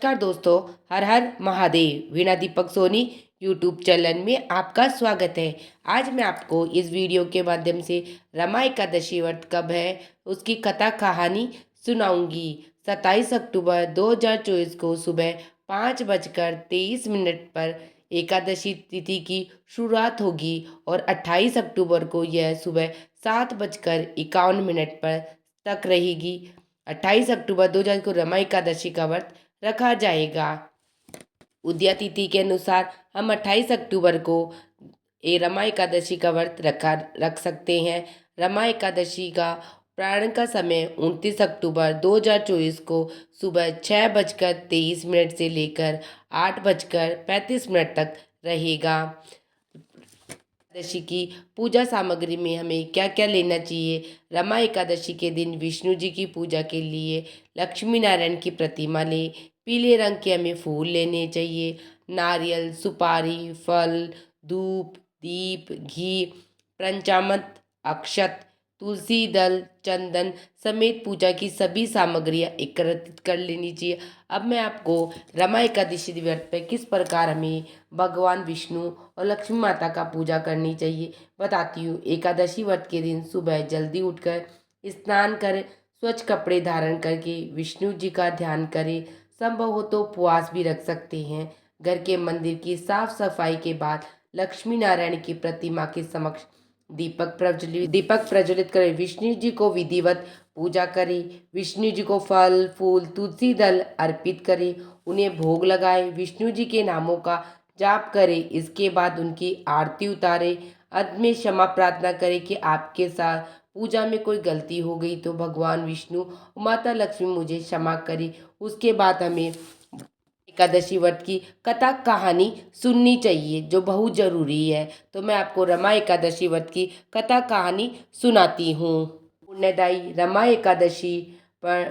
नमस्कार दोस्तों। हर हर महादेव। वीणा Deepak Soni YouTube channel में आपका स्वागत है। आज मैं आपको इस वीडियो के माध्यम से रमा एकादशी व्रत कब है उसकी कथा कहानी सुनाऊंगी। 27 अक्टूबर 2024 को सुबह 5:23 पर एकादशी तिथि की शुरुआत होगी और 28 अक्टूबर को यह सुबह 7:51 पर तक रहेगी। 28 अक्टूबर 2000 को रमा एकादशी का व्रत रखा जाएगा। उदया तिथि के अनुसार हम 28 अक्टूबर को ये रमा एकादशी का व्रत रख सकते हैं। रमा एकादशी का प्रारंभ का समय 29 अक्टूबर 2024 को सुबह 6:23 से लेकर 8:35 तक रहेगा। एकादशी की पूजा सामग्री में हमें क्या क्या लेना चाहिए। रमा एकादशी के दिन विष्णु जी की पूजा के लिए लक्ष्मी नारायण की प्रतिमा लें। पीले रंग के हमें फूल लेने चाहिए। नारियल, सुपारी, फल, धूप, दीप, घी, पंचामृत, अक्षत, तुलसी दल, चंदन समेत पूजा की सभी सामग्रियां एकत्रित कर लेनी चाहिए। अब मैं आपको रमा एकादशी व्रत पे किस प्रकार हमें भगवान विष्णु और लक्ष्मी माता का पूजा करनी चाहिए बताती हूँ। एकादशी व्रत के दिन सुबह जल्दी उठकर स्नान करें, स्वच्छ कपड़े धारण करके विष्णु जी का ध्यान करें। संभव हो तो उपवास भी रख सकते हैं। घर के मंदिर की साफ सफाई के बाद लक्ष्मी नारायण की प्रतिमा के समक्ष दीपक प्रज्वलित करें। विष्णु जी को विधिवत पूजा करें। विष्णु जी को फल, फूल, तुलसी दल अर्पित करें। उन्हें भोग लगाएं। विष्णु जी के नामों का जाप करें। इसके बाद उनकी आरती उतारें। अंत में क्षमा प्रार्थना करें कि आपके साथ पूजा में कोई गलती हो गई तो भगवान विष्णु माता लक्ष्मी मुझे क्षमा करें। उसके बाद हमें एकादशी व्रत की कथा कहानी सुननी चाहिए जो बहुत जरूरी है। तो मैं आपको रमा एकादशी व्रत की कथा कहानी सुनाती हूँ। पुण्यदायी रमा एकादशी पर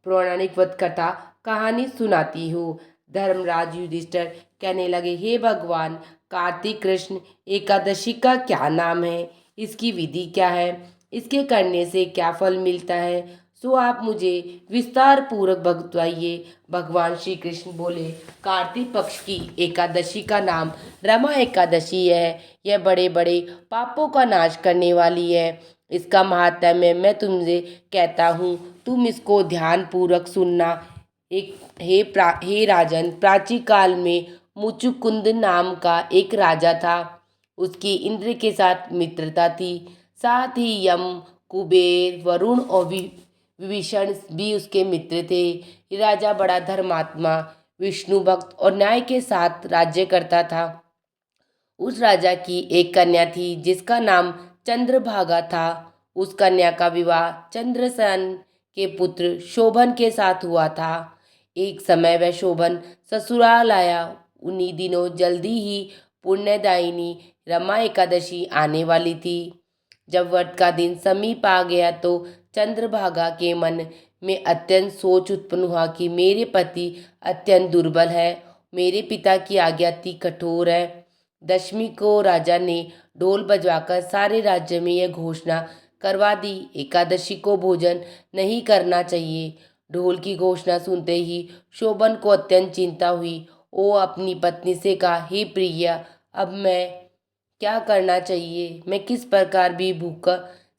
पौराणिक व्रत कथा कहानी सुनाती हूँ। धर्मराज युधिष्ठिर कहने लगे, हे भगवान, कार्तिक कृष्ण एकादशी का क्या नाम है, इसकी विधि क्या है, इसके करने से क्या फल मिलता है, सो आप मुझे विस्तार पूर्वक बतलाइए। भगवान श्री कृष्ण बोले, कार्तिक पक्ष की एकादशी का नाम रमा एकादशी है। यह बड़े बड़े पापों का नाश करने वाली है। इसका महात्म्य मैं तुमसे कहता हूँ, तुम इसको ध्यान पूर्वक सुनना। हे राजन, प्राचीन काल में मुचुकुंद नाम का एक राजा था। उसकी इंद्र के साथ मित्रता थी। साथ ही यम, कुबेर, वरुण और विभीषण भी उसके मित्र थे। ये राजा बड़ा धर्मात्मा, विष्णु भक्त और न्याय के साथ राज्य करता था। उस राजा की एक कन्या थी जिसका नाम चंद्रभागा था। उस कन्या का विवाह चंद्रसेन के पुत्र शोभन के साथ हुआ था। एक समय वह शोभन ससुराल आया। उन्हीं दिनों जल्दी ही पुण्यदायिनी रमा एकादशी आने वाली थी। जब व्रत का दिन समीप आ गया तो चंद्रभागा के मन में अत्यंत सोच उत्पन्न हुआ कि मेरे पति अत्यंत दुर्बल है, मेरे पिता की आज्ञा अति कठोर है। दशमी को राजा ने ढोल बजवाकर सारे राज्य में यह घोषणा करवा दी, एकादशी को भोजन नहीं करना चाहिए। ढोल की घोषणा सुनते ही शोभन को अत्यंत चिंता हुई। वो अपनी पत्नी से कहा, हे प्रिया, अब मैं क्या करना चाहिए, मैं किस प्रकार भी भूख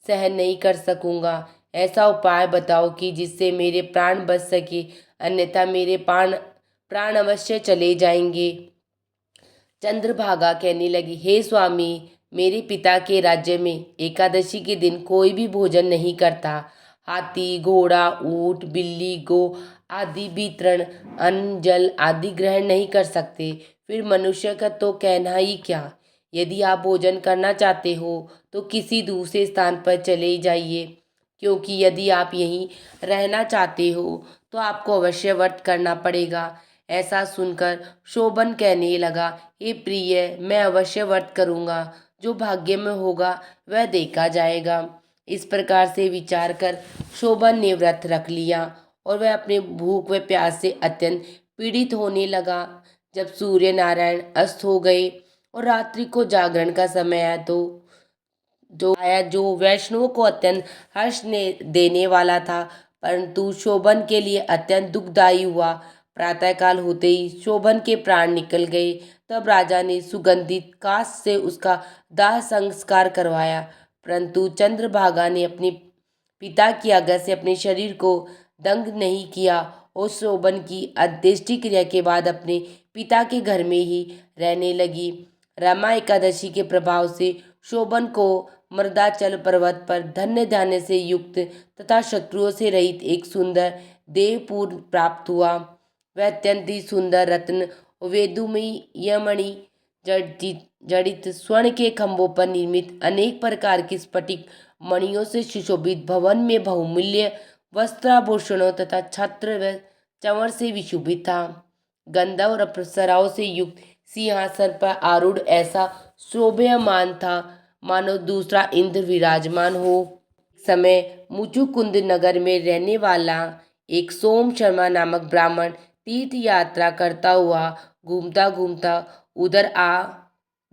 सहन नहीं कर सकूंगा। ऐसा उपाय बताओ कि जिससे मेरे प्राण बच सके, अन्यथा मेरे प्राण अवश्य चले जाएंगे। चंद्रभागा कहने लगी, हे स्वामी, मेरे पिता के राज्य में एकादशी के दिन कोई भी भोजन नहीं करता। हाथी, घोड़ा, ऊंट, बिल्ली, गो आदि भी तृण, अन्न, जल आदि ग्रहण नहीं कर सकते। फिर मनुष्य का तो कहना ही क्या। यदि आप भोजन करना चाहते हो तो किसी दूसरे स्थान पर चले जाइए, क्योंकि यदि आप यहीं रहना चाहते हो तो आपको अवश्य व्रत करना पड़ेगा। ऐसा सुनकर शोभन कहने लगा, हे प्रिय, मैं अवश्य व्रत करूँगा, जो भाग्य में होगा वह देखा जाएगा। इस प्रकार से विचार कर शोभन ने व्रत रख लिया और वह अपने भूख व प्यास से अत्यंत पीड़ित होने लगा। जब सूर्य नारायण अस्त हो गए और रात्रि को जागरण का समय आया तो जो वैष्णवों को अत्यंत हर्ष ने देने वाला था, परंतु शोभन के लिए अत्यंत दुखदायी हुआ। प्रातःकाल होते ही शोभन के प्राण निकल गए। तब राजा ने सुगंधित काष्ठ से उसका दाह संस्कार करवाया, परंतु चंद्रभागा ने अपने पिता की आज्ञा से अपने शरीर को दंग नहीं किया और शोभन की अंत्येष्टि क्रिया के बाद अपने पिता के घर में ही रहने लगी। रमा एकादशी के प्रभाव से शोभन को मर्दाचल पर्वत पर धन्य धान्य से युक्त तथा शत्रुओं से रहित एक सुंदर देवपुर प्राप्त हुआ। वह अत्यंत ही सुंदर रत्न वेदुमयी यमणि जड़ित स्वर्ण के खंभों पर निर्मित अनेक प्रकार की स्फटिक मणियों से सुशोभित भवन में बहुमूल्य वस्त्राभूषणों तथा छत्र व चंवर से विशोभित था। गंधर्व और अप्सराओं से युक्त सिंहासन पर आरूढ़ ऐसा शोभयमान था मानो दूसरा इंद्र विराजमान हो। समय मुचुकुंद नगर में रहने वाला एक सोम शर्मा नामक ब्राह्मण तीर्थ यात्रा करता हुआ घूमता घूमता उधर आ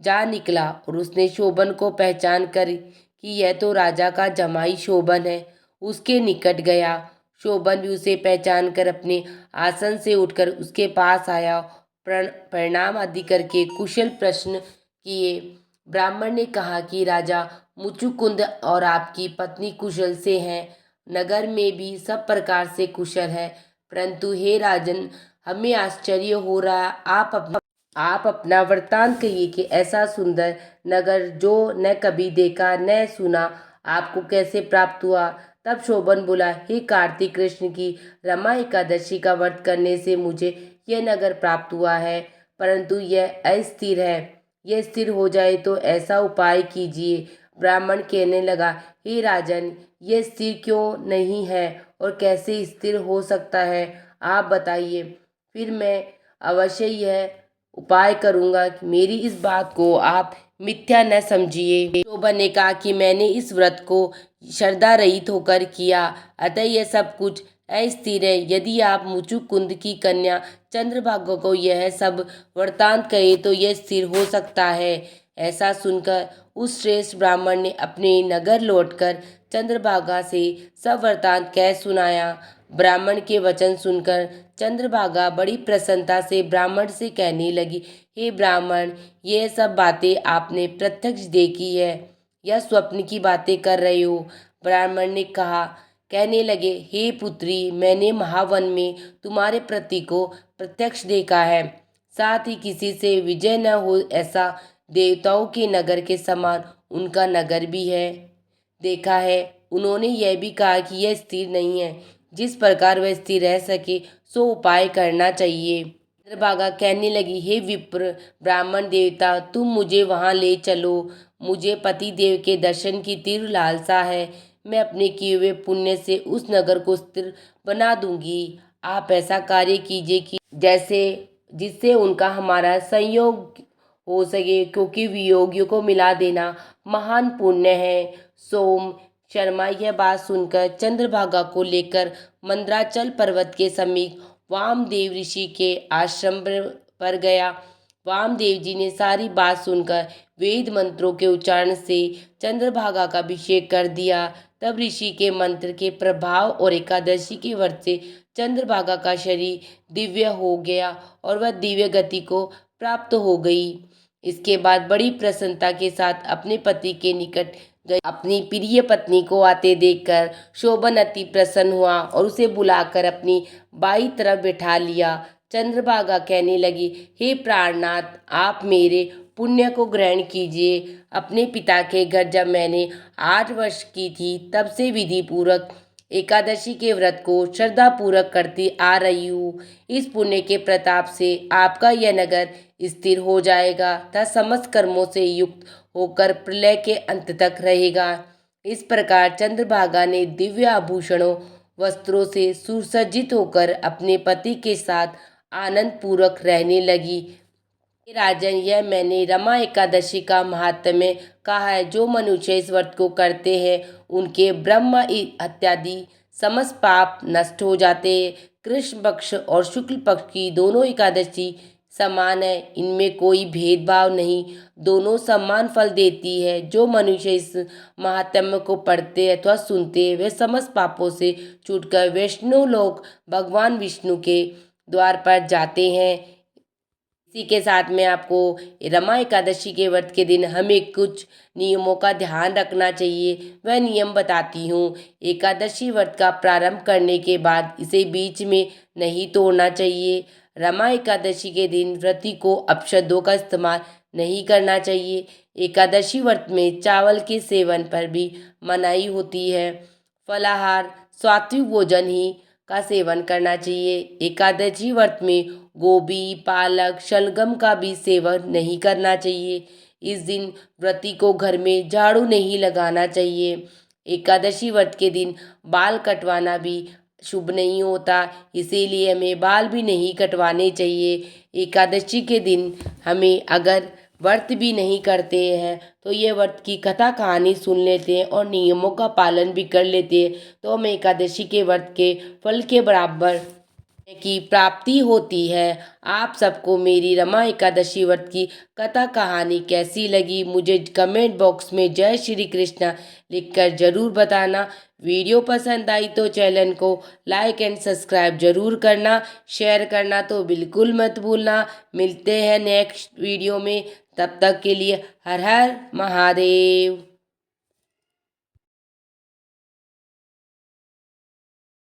जा निकला और उसने शोभन को पहचान कर कि यह तो राजा का जमाई शोभन है, उसके निकट गया। शोभन भी उसे पहचान कर अपने आसन से उठकर उसके पास आया। प्रणाम आदि करके कुशल प्रश्न किए। ब्राह्मण ने कहा कि राजा मुचुकुंद और आपकी पत्नी कुशल से हैं, नगर में भी सब प्रकार से कुशल है, परंतु हे राजन, हमें आश्चर्य हो रहा, आप अपना वृत्तांत कहिए कि ऐसा सुंदर नगर जो न कभी देखा न सुना आपको कैसे प्राप्त हुआ। तब शोभन बोला, हे कार्तिक कृष्ण की रमा एकादशी का व्रत करने से मुझे यह नगर प्राप्त हुआ है, परंतु यह अस्थिर है। यह स्थिर हो जाए तो ऐसा उपाय कीजिए। ब्राह्मण कहने लगा, हे राजन, यह स्थिर क्यों नहीं है और कैसे स्थिर हो सकता है, आप बताइए, फिर मैं अवश्य यह उपाय करूंगा। मेरी इस बात को आप मिथ्या न समझिए। शोभन ने कहा कि मैंने इस व्रत को श्रद्धा रहित होकर किया, अतः यह सब कुछ अस्थिर है। यदि आप मुचुकुंद की कन्या चंद्रभागा को यह सब वृत्तांत कहे तो यह स्थिर हो सकता है। ऐसा सुनकर उस श्रेष्ठ ब्राह्मण ने अपने नगर लौटकर चंद्रभागा से सब वृत्तांत कह सुनाया। ब्राह्मण के वचन सुनकर चंद्रभागा बड़ी प्रसन्नता से ब्राह्मण से कहने लगी, हे ब्राह्मण, ये सब बातें आपने प्रत्यक्ष देखी है या स्वप्न की बातें कर रहे हो। ब्राह्मण ने कहने लगे, हे पुत्री, मैंने महावन में तुम्हारे पति को प्रत्यक्ष देखा है, साथ ही किसी से विजय न हो ऐसा देवताओं के नगर के समान उनका नगर भी है देखा है। उन्होंने यह भी कहा कि यह स्थिर नहीं है, जिस प्रकार वह स्थिर रह सके सो उपाय करना चाहिए। चंद्रभागा कहने लगी, हे विप्र ब्राह्मण देवता, तुम मुझे वहां ले चलो। मुझे पति देव के दर्शन की तीव्र लालसा है। मैं अपने किए हुए पुण्य से उस नगर को स्थिर बना दूंगी। आप ऐसा कार्य कीजिए कि जैसे जिससे उनका हमारा संयोग हो सके, क्योंकि वियोगियों को मिला देना महान पुण्य है। सोम शर्मा यह बात सुनकर चंद्रभागा को लेकर मंद्राचल पर्वत के समीप वामदेव ऋषि के आश्रम पर गया। वामदेव जी ने सारी बात सुनकर वेद मंत्रों के उच्चारण से चंद्रभागा का अभिषेक कर दिया। तब ऋषि के मंत्र के प्रभाव और एकादशी के व्रत से चंद्रभागा का शरीर दिव्य हो गया और वह दिव्य गति को प्राप्त हो गई। इसके बाद बड़ी प्रसन्नता के साथ अपने पति के निकट गई। अपनी प्रिय पत्नी को आते देखकर शोभन अति प्रसन्न हुआ और उसे बुलाकर अपनी बाई तरफ बैठा लिया। चंद्रभागा कहने लगी, हे प्राणनाथ, आप मेरे पुण्य को ग्रहण कीजिए। अपने पिता के घर जब मैंने 8 वर्ष की थी, तब से विधि पूर्वक एकादशी के व्रत को श्रद्धा पूर्वक करती आ रही हूँ। इस पुण्य के प्रताप से आपका यह नगर स्थिर हो जाएगा तथा समस्त कर्मों से युक्त होकर प्रलय के अंत तक रहेगा। इस प्रकार चंद्रभागा ने दिव्य आभूषणों वस्त्रों से सुसज्जित होकर अपने पति के साथ आनंद पूर्वक रहने लगी। राजन, यह मैंने रमा एकादशी का महात्म्य कहा है। जो मनुष्य इस व्रत को करते हैं उनके ब्रह्म इत्यादि समस्त पाप नष्ट हो जाते हैं। कृष्ण पक्ष और शुक्ल पक्ष की दोनों एकादशी समान है, इनमें कोई भेदभाव नहीं, दोनों समान फल देती है। जो मनुष्य इस महात्म्य को पढ़ते अथवा सुनते वे समस्त पापों से छूटकर वैष्णव लोक भगवान विष्णु के द्वार पर जाते हैं। इसी के साथ में आपको रमा एकादशी के व्रत के दिन हमें कुछ नियमों का ध्यान रखना चाहिए, वह नियम बताती हूँ। एकादशी व्रत का प्रारंभ करने के बाद इसे बीच में नहीं तोड़ना चाहिए। रमा एकादशी के दिन व्रती को अपशब्दों का इस्तेमाल नहीं करना चाहिए। एकादशी व्रत में चावल के सेवन पर भी मनाही होती है। फलाहार सात्विक भोजन ही का सेवन करना चाहिए। एकादशी व्रत में गोभी, पालक, शलगम का भी सेवन नहीं करना चाहिए। इस दिन व्रती को घर में झाड़ू नहीं लगाना चाहिए। एकादशी व्रत के दिन बाल कटवाना भी शुभ नहीं होता, इसीलिए हमें बाल भी नहीं कटवाने चाहिए। एकादशी के दिन हमें अगर व्रत भी नहीं करते हैं तो ये व्रत की कथा कहानी सुन लेते हैं और नियमों का पालन भी कर लेते हैं तो हमें एकादशी के व्रत के फल के बराबर की प्राप्ति होती है। आप सबको मेरी रमा एकादशी व्रत की कथा कहानी कैसी लगी मुझे कमेंट बॉक्स में जय श्री कृष्णा लिखकर जरूर बताना। वीडियो पसंद आई तो चैनल को लाइक एंड सब्सक्राइब जरूर करना, शेयर करना तो बिल्कुल मत भूलना। मिलते हैं नेक्स्ट वीडियो में, तब तक के लिए हर हर महादेव।